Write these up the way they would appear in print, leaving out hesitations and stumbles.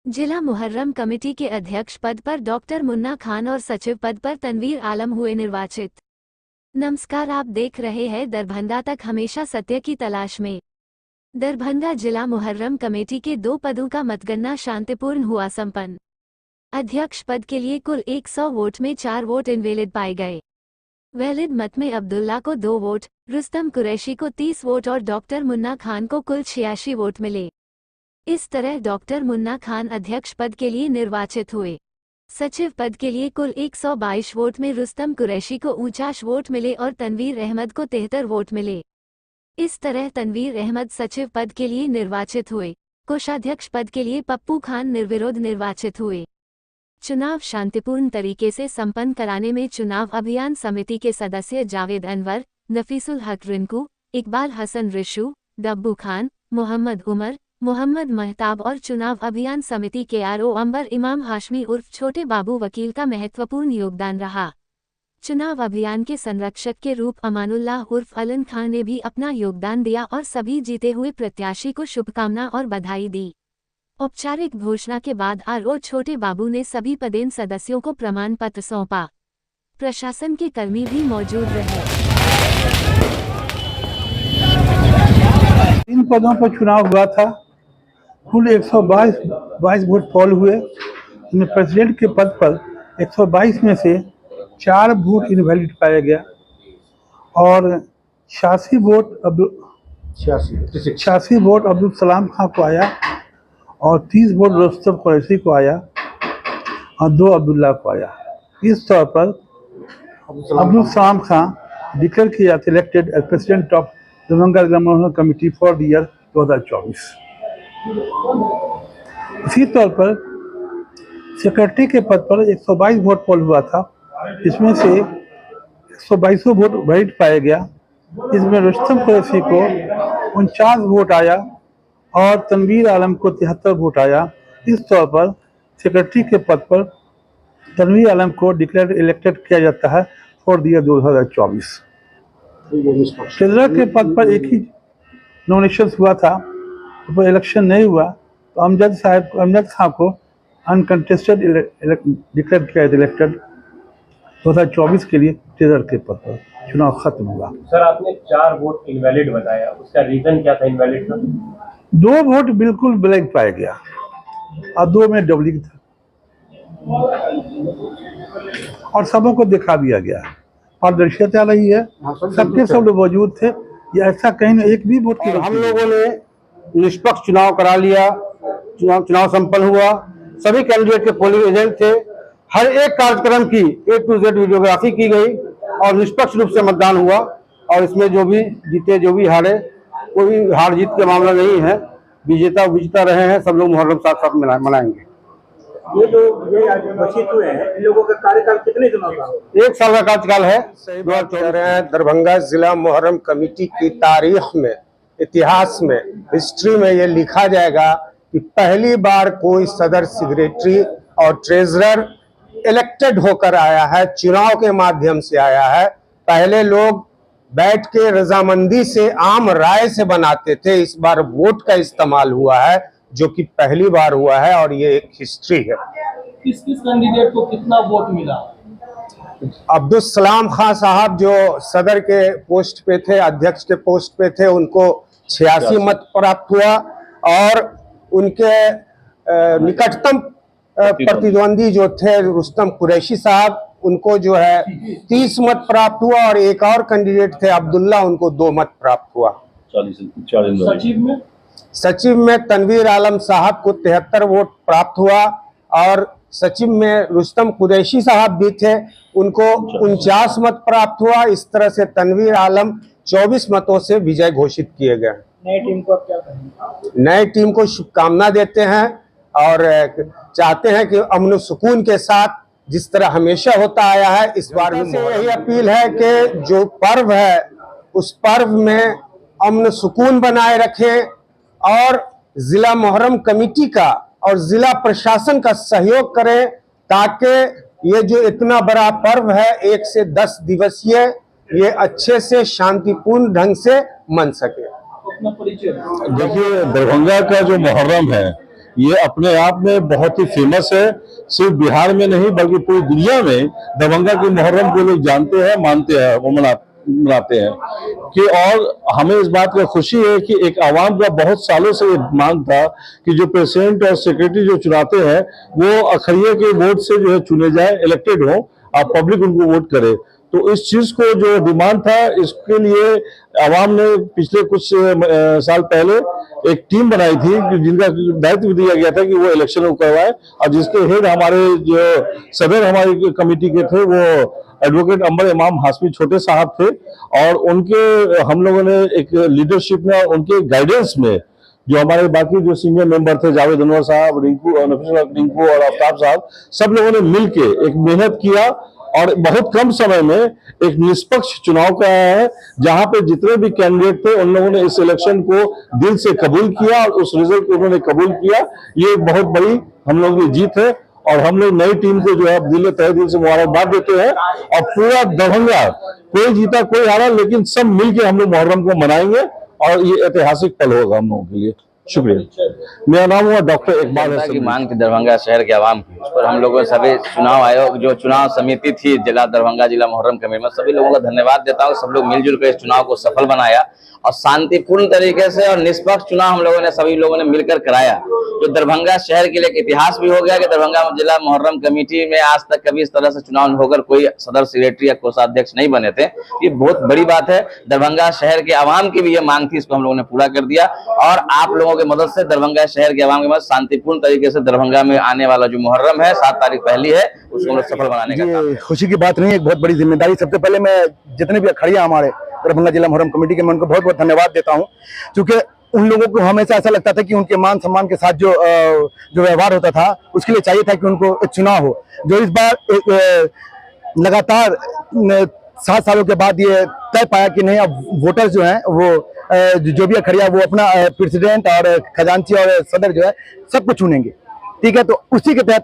जिला मुहर्रम कमेटी के अध्यक्ष पद पर डॉक्टर मुन्ना खान और सचिव पद पर तनवीर आलम हुए निर्वाचित। नमस्कार, आप देख रहे हैं दरभंगा तक, हमेशा सत्य की तलाश में। दरभंगा जिला मुहर्रम कमेटी के 2 पदों का मतगणना शांतिपूर्ण हुआ संपन्न। अध्यक्ष पद के लिए कुल 100 वोट में 4 वोट इनवैलिड पाए गए। वैलिड मत में अब्दुल्ला को 2 वोट, रुस्तम कुरैशी को 30 वोट और डॉक्टर मुन्ना खान को कुल 86 वोट मिले। इस तरह डॉक्टर मुन्ना खान अध्यक्ष पद के लिए निर्वाचित हुए। सचिव पद के लिए कुल 122 वोट में रुस्तम कुरैशी को 49 वोट मिले और तनवीर अहमद को 73 वोट मिले। इस तरह तनवीर अहमद सचिव पद के लिए निर्वाचित हुए। कोषाध्यक्ष पद के लिए पप्पू खान निर्विरोध निर्वाचित हुए। चुनाव शांतिपूर्ण तरीके से संपन्न कराने में चुनाव अभियान समिति के सदस्य जावेद अनवर, नफीसुल हक रिंकू, इकबाल हसन रिशु, डब्बू खान, मोहम्मद उमर, मोहम्मद महताब और चुनाव अभियान समिति के आरओ अंबर इमाम हाशमी उर्फ छोटे बाबू वकील का महत्वपूर्ण योगदान रहा। चुनाव अभियान के संरक्षक के रूप अमानुल्लाह उर्फ अलन खान ने भी अपना योगदान दिया और सभी जीते हुए प्रत्याशी को शुभकामना और बधाई दी। औपचारिक घोषणा के बाद आरओ छोटे बाबू ने सभी पदेन सदस्यों को प्रमाण पत्र सौंपा। प्रशासन के कर्मी भी मौजूद रहे। 3 पदों पर चुनाव हुआ था। कुल 122 वोट पॉल हुए। इनमें प्रेसिडेंट के पद पर 122 में से 4 वोट इनवैलिड पाया गया और 86 वोट अब्दुल सलाम खां को आया और 30 वोट रुस्तम कुरैशी को आया और 2 अब्दुल्ला को आया। इस तौर पर अब्दुल सलाम खां डिक्लेयर किए जाते elected as president of Darbhanga जिला Muharram committee for the year 2024। इसी तौर पर सेक्रेटरी के पद पर 122 वोट पोल हुआ था। इसमें से 122 वोट वैलिड पाया गया। इसमें रुस्तम कुरैशी को 49 वोट आया और तनवीर आलम को 73 वोट आया। इस तौर पर सेक्रेटरी के पद पर तनवीर आलम को डिक्लेयर इलेक्टेड किया जाता है फॉर द ईयर 2024। ट्रेजरर के पद पर एक ही नॉमिनेशन हुआ था, तो इलेक्शन नहीं हुआ, तो अमजद खां को अनकंटेस्टेड डिक्लेयर किया इलेक्टेड 2024 के लिए ट्रेजरर के पद पर चुनाव खत्म हुआ। सर, आपने 4 वोट इनवैलिड बताया, उसका रीजन क्या था इनवैलिड का? 2 वोट बिल्कुल ब्लैंक पाया गया और 2 में डबलिंग था और सबों को दिखा दिया गया। पारदर्शिता रही है, सबके सब लोग मौजूद थे। ये ऐसा कहीं एक भी वोट की हम लोगों ने निष्पक्ष चुनाव करा लिया। चुनाव संपन्न हुआ। सभी कैंडिडेट के पोलिंग एजेंट थे। हर एक कार्यक्रम की A to Z वीडियोग्राफी की गई और निष्पक्ष रूप से मतदान हुआ और इसमें जो भी जीते जो भी हारे, कोई हार जीत के मामला नहीं है। विजेता रहे हैं। सब लोग मुहर्रम साथ साथ मनाएंगे। ये आज घोषित हुए हैं, इन लोगों का कार्यकाल कितने दिनों का? 1 साल का कार्यकाल है। दरभंगा जिला मुहर्रम कमेटी की तारीख में, इतिहास में, हिस्ट्री में ये लिखा जाएगा कि पहली बार कोई सदर सेक्रेटरी और ट्रेजरर इलेक्टेड होकर आया है, चुनाव के माध्यम से आया है। पहले लोग बैठ के रजामंदी से, आम राय से बनाते थे। इस बार वोट का इस्तेमाल हुआ है, जो कि पहली बार हुआ है और ये एक हिस्ट्री है। किस कैंडिडेट को कितना वोट मिला? अब्दुल सलाम खां साहब जो सदर के पोस्ट पे थे, अध्यक्ष के पोस्ट पे थे, उनको 86 मत प्राप्त हुआ और उनके निकटतम प्रतिद्वंदी जो थे रुस्तम कुरैशी साहब, उनको जो है 30 मत प्राप्त हुआ और एक और कैंडिडेट थे अब्दुल्ला, उनको 2 मत प्राप्त हुआ। सचिव में तनवीर आलम साहब को 73 वोट प्राप्त हुआ और सचिव में रुस्तम कुरैशी साहब भी थे, उनको 49 मत प्राप्त हुआ। इस तरह से तनवीर आलम 24 मतों से विजय घोषित किए गए। नई टीम को क्या कहेंगे? नई टीम को शुभकामना देते हैं और चाहते हैं कि अमन सुकून के साथ, जिस तरह हमेशा होता आया है, इस बार भी यही अपील है कि जो पर्व है उस पर्व में अमन सुकून बनाए रखें और जिला मुहर्रम कमेटी का और जिला प्रशासन का सहयोग करें, ताकि ये जो इतना बड़ा पर्व है 1 से 10 दिवसीय, ये अच्छे से शांतिपूर्ण ढंग से मन सके। अपना परिचय। देखिए, दरभंगा का जो मुहर्रम है ये अपने आप में बहुत ही फेमस है, सिर्फ बिहार में नहीं बल्कि पूरी दुनिया में दरभंगा के मुहर्रम को लोग जानते हैं, मानते हैं, वो मनाते हैं कि। और हमें इस बात का खुशी है कि एक आवाम का बहुत सालों से ये मांग था कि जो प्रेसिडेंट और सेक्रेटरी जो चुनाते हैं वो अखरिये के वोट से जो है चुने जाए, इलेक्टेड हो, आप पब्लिक उनको वोट करे। तो इस चीज को जो डिमांड था, इसके लिए आवाम ने पिछले कुछ साल पहले एक टीम बनाई थी जिनका दायित्व दिया गया था कि वो इलेक्शन को करवाए, और जिसके हेड हमारे जो सदर हमारी कमेटी के थे वो एडवोकेट अंबर इमाम हाशमी छोटे साहब थे। और उनके हम लोगों ने एक लीडरशिप में और उनके गाइडेंस में जो हमारे बाकी जो सीनियर मेंबर थे, जावेद अनवर साहब, रिंकू और आफ्ताब साहब, सब लोगों ने मिलके एक मेहनत किया और बहुत कम समय में एक निष्पक्ष चुनाव कराया है, जहां पे जितने भी कैंडिडेट थे उन लोगों ने इस इलेक्शन को दिल से कबूल किया और उस रिजल्ट को उन्होंने कबूल किया। ये एक बहुत बड़ी हम लोगों की जीत है और हम लोग नई टीम को जो है दिल तहे दिल से मुबारकबाद देते हैं। और पूरा दरभंगा, कोई जीता कोई हारा, लेकिन सब मिलकर हम लोग मुहर्रम को मनाएंगे और ये ऐतिहासिक पल होगा हम लोगों के लिए। शुक्रिया। मेरा नाम हुआ डॉक्टर इकबाल की मांग थी दरभंगा शहर के आवाम की, उस पर हम लोगों सभी चुनाव आयोग जो चुनाव समिति थी जिला दरभंगा जिला मुहर्रम कमेटी में सभी लोगों का धन्यवाद देता हूँ। सब लोग मिलजुल कर इस चुनाव को सफल बनाया और शांतिपूर्ण तरीके से और निष्पक्ष चुनाव हम लोगों ने सभी लोगों ने मिलकर कराया, जो दरभंगा शहर के लिए एक इतिहास भी हो गया कि दरभंगा जिला मुहर्रम कमेटी में आज तक कभी इस तरह से चुनाव होकर कोई सदर सेक्रेटरी या कोषाध्यक्ष नहीं बने थे। ये बहुत बड़ी बात है। दरभंगा शहर के आवाम की भी ये मांग थी, इसको हम लोगों ने पूरा कर दिया और आप लोगों की मदद से दरभंगा शहर के आवाम की मदद शांतिपूर्ण तरीके से दरभंगा में आने वाला जो मुहर्रम है 7 तारीख पहली है, उसको हम लोग सफल बनाने का काम। खुशी की बात नहीं है, एक बहुत बड़ी जिम्मेदारी। सबसे पहले मैं जितने भी अखाड़ियां हमारे दरभंगा जिला मुहर्रम कमेटी के, मैं उनको बहुत बहुत धन्यवाद देता हूं, क्योंकि उन लोगों को हमेशा ऐसा लगता था कि उनके मान सम्मान के साथ जो व्यवहार होता था उसके लिए चाहिए था कि उनको एक चुनाव हो। जो इस बार लगातार 7 सालों के बाद ये तय पाया कि नहीं, अब वोटर जो हैं वो जो भी अखड़िया वो अपना प्रेसिडेंट और खजांची और सदर जो है सबको चुनेंगे। ठीक है, तो उसी के तहत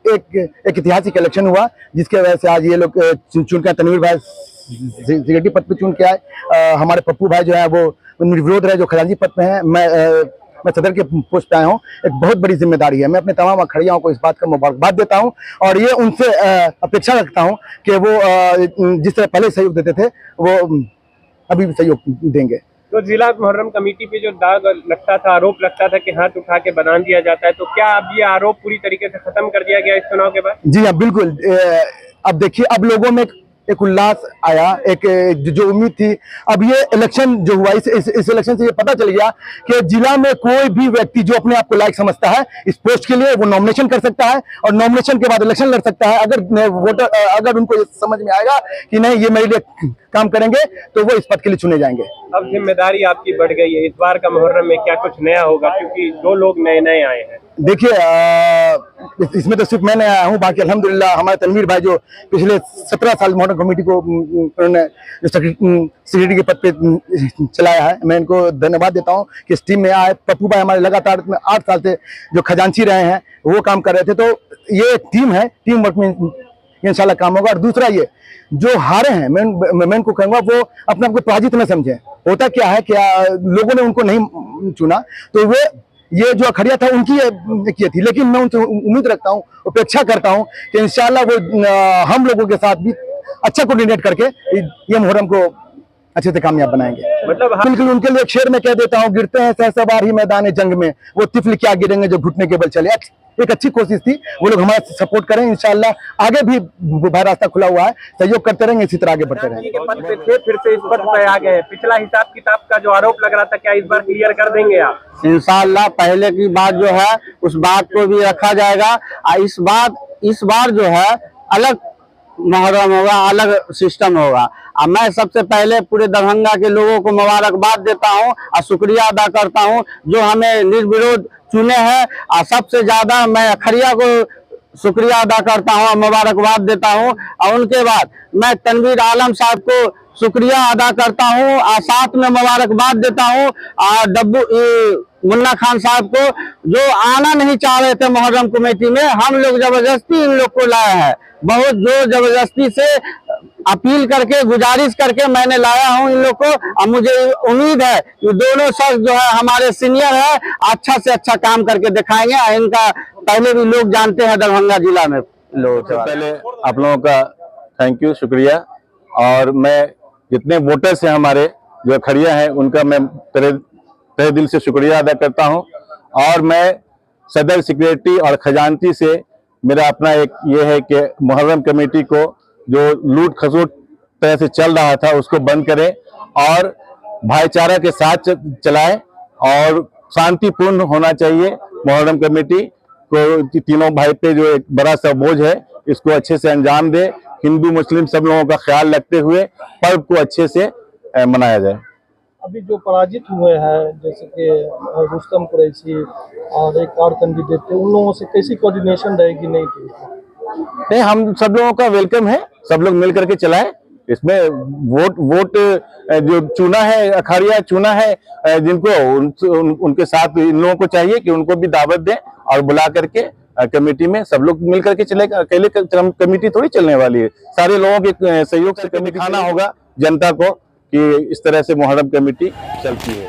एक ऐतिहासिक इलेक्शन हुआ जिसके वजह से आज ये लोग चुनकर तनवीर भाई सेक्रेटरी पद पे चुन के आए। हमारे पप्पू भाई जो है वो निर्विरोध रहे जो खजांची पद पे हैं। मैं सदर के पोस्ट पे आया हूँ। एक बहुत बड़ी जिम्मेदारी है। मैं अपने तमाम अखड़ियाओं को इस बात का मुबारकबाद देता हूँ और ये उनसे अपेक्षा रखता हूँ कि वो जिस तरह पहले सहयोग देते थे वो अभी भी सहयोग देंगे। तो जिला मुहर्रम कमेटी पे जो दाग लगता था, आरोप लगता था कि हाथ उठा के बना दिया जाता है, तो क्या अब ये आरोप पूरी तरीके से खत्म कर दिया गया इस चुनाव के बाद? जी हाँ, बिल्कुल। अब देखिए, अब लोगों में एक उल्लास आया, एक जो उम्मीद थी। अब ये इलेक्शन जो हुआ, इस इलेक्शन से ये पता चल गया कि जिला में कोई भी व्यक्ति जो अपने आप को लायक समझता है इस पोस्ट के लिए वो नॉमिनेशन कर सकता है और नॉमिनेशन के बाद इलेक्शन लड़ सकता है। अगर उनको ये समझ में आएगा कि नहीं ये मेरे लिए काम करेंगे तो वो इस पद के लिए चुने जाएंगे। अब जिम्मेदारी आपकी बढ़ गई है। इस बार का मुहर्रम में क्या कुछ नया होगा, क्योंकि 2 लोग नए आए हैं? देखिए, इसमें तो सिर्फ मैं नया आया हूँ, बाकी अल्हम्दुलिल्लाह हमारे तनवीर भाई जो पिछले 17 साल मुहर्रम कमेटी को उन्होंने सेक्रेटरी के पद पे चलाया है, मैं इनको धन्यवाद देता हूँ कि इस टीम में आए। पप्पू भाई हमारे लगातार 8 साल से जो खजांची रहे हैं वो काम कर रहे थे। तो ये टीम है, टीम वर्क में इंशाल्लाह काम होगा। और दूसरा, ये जो हारे हैं मैं उनको कहूँगा वो अपने आप को पराजित न समझें। होता क्या है, क्या लोगों ने उनको नहीं चुना तो वो ये जो अखड़िया था उनकी की थी, लेकिन मैं उनसे उम्मीद रखता हूँ, अपेक्षा करता हूँ कि इंशाल्लाह वो हम लोगों के साथ भी अच्छा कोऑर्डिनेट करके ये मुहर्रम को अच्छे से कामयाब बनाएंगे। मतलब बिल्कुल उनके लिए एक शेर में कह देता हूँ, गिरते हैं सहसवार ही मैदान जंग में, वो तिफल क्या गिरेंगे जो घुटने के बल चले। एक अच्छी कोशिश थी, वो लोग हमारा सपोर्ट करें। इंशाल्लाह आगे भी भाई रास्ता खुला हुआ है, सहयोग करते रहेंगे, इसी तरह आगे बढ़ते रहेंगे। फिर से इस पद पे आ गए। पिछला हिसाब किताब का जो आरोप लग रहा था, क्या इस बार क्लियर कर देंगे आप? इंशाल्लाह पहले की बात जो है उस बात को भी रखा जाएगा। इस बार जो है अलग मुहर्रम होगा, अलग सिस्टम होगा। अब मैं सबसे पहले पूरे दरभंगा के लोगों को मुबारकबाद देता हूं और शुक्रिया अदा करता हूं जो हमें निर्विरोध चुने हैं। और सबसे ज्यादा मैं अखड़िया को शुक्रिया अदा करता हूं और मुबारकबाद देता हूं। और उनके बाद मैं तनवीर आलम साहब को शुक्रिया अदा करता हूं और साथ में मुबारकबाद देता हूं और मुन्ना खान साहब को, जो आना नहीं चाह रहे थे मुहर्रम कमेटी में, हम लोग जबरदस्ती इन लोग को लाए हैं। बहुत जोर जबरदस्ती से अपील करके गुजारिश करके मैंने लाया हूं इन लोग को। अब मुझे उम्मीद है कि दोनों शख्स जो है हमारे सीनियर है, अच्छा से अच्छा काम करके दिखाएंगे। इनका पहले भी लोग जानते हैं दरभंगा जिला में लोग। पहले आप लोगों का थैंक यू, शुक्रिया। और मैं जितने वोटर्स हैं हमारे जो खड़िया हैं उनका मैं तहे दिल से शुक्रिया अदा करता हूं। और मैं सदर सेक्रेटरी और खजांची से मेरा अपना एक ये है कि मुहर्रम कमेटी को जो लूट खसूट तरह से चल रहा था उसको बंद करें और भाईचारा के साथ चलाएं और शांतिपूर्ण होना चाहिए। मुहर्रम कमेटी को तीनों भाई पे जो एक बड़ा सा बोझ है इसको अच्छे से अंजाम दे, हिंदू मुस्लिम सब लोगों का ख्याल रखते हुए पर्व को अच्छे से मनाया जाए। अभी जो पराजित हुए हैं जैसे कि रुस्तम कुरैशी और एक और कैंडिडेट थे, उन लोगों से कैसी कोऑर्डिनेशन रहेगी? नहीं, हम सब लोगों का वेलकम है, सब लोग मिल करके चलाएं। इसमें वोट जो चुना है, अखाड़िया चुना है जिनको उनके साथ इन लोगों को चाहिए कि उनको भी दावत दें और बुला करके कमेटी में सब लोग मिल करके चलेगा। अकेले कमेटी थोड़ी चलने वाली है, सारे लोगों के सहयोग से कमेटी दिखाना होगा जनता को कि इस तरह से मुहर्रम कमेटी चलती है।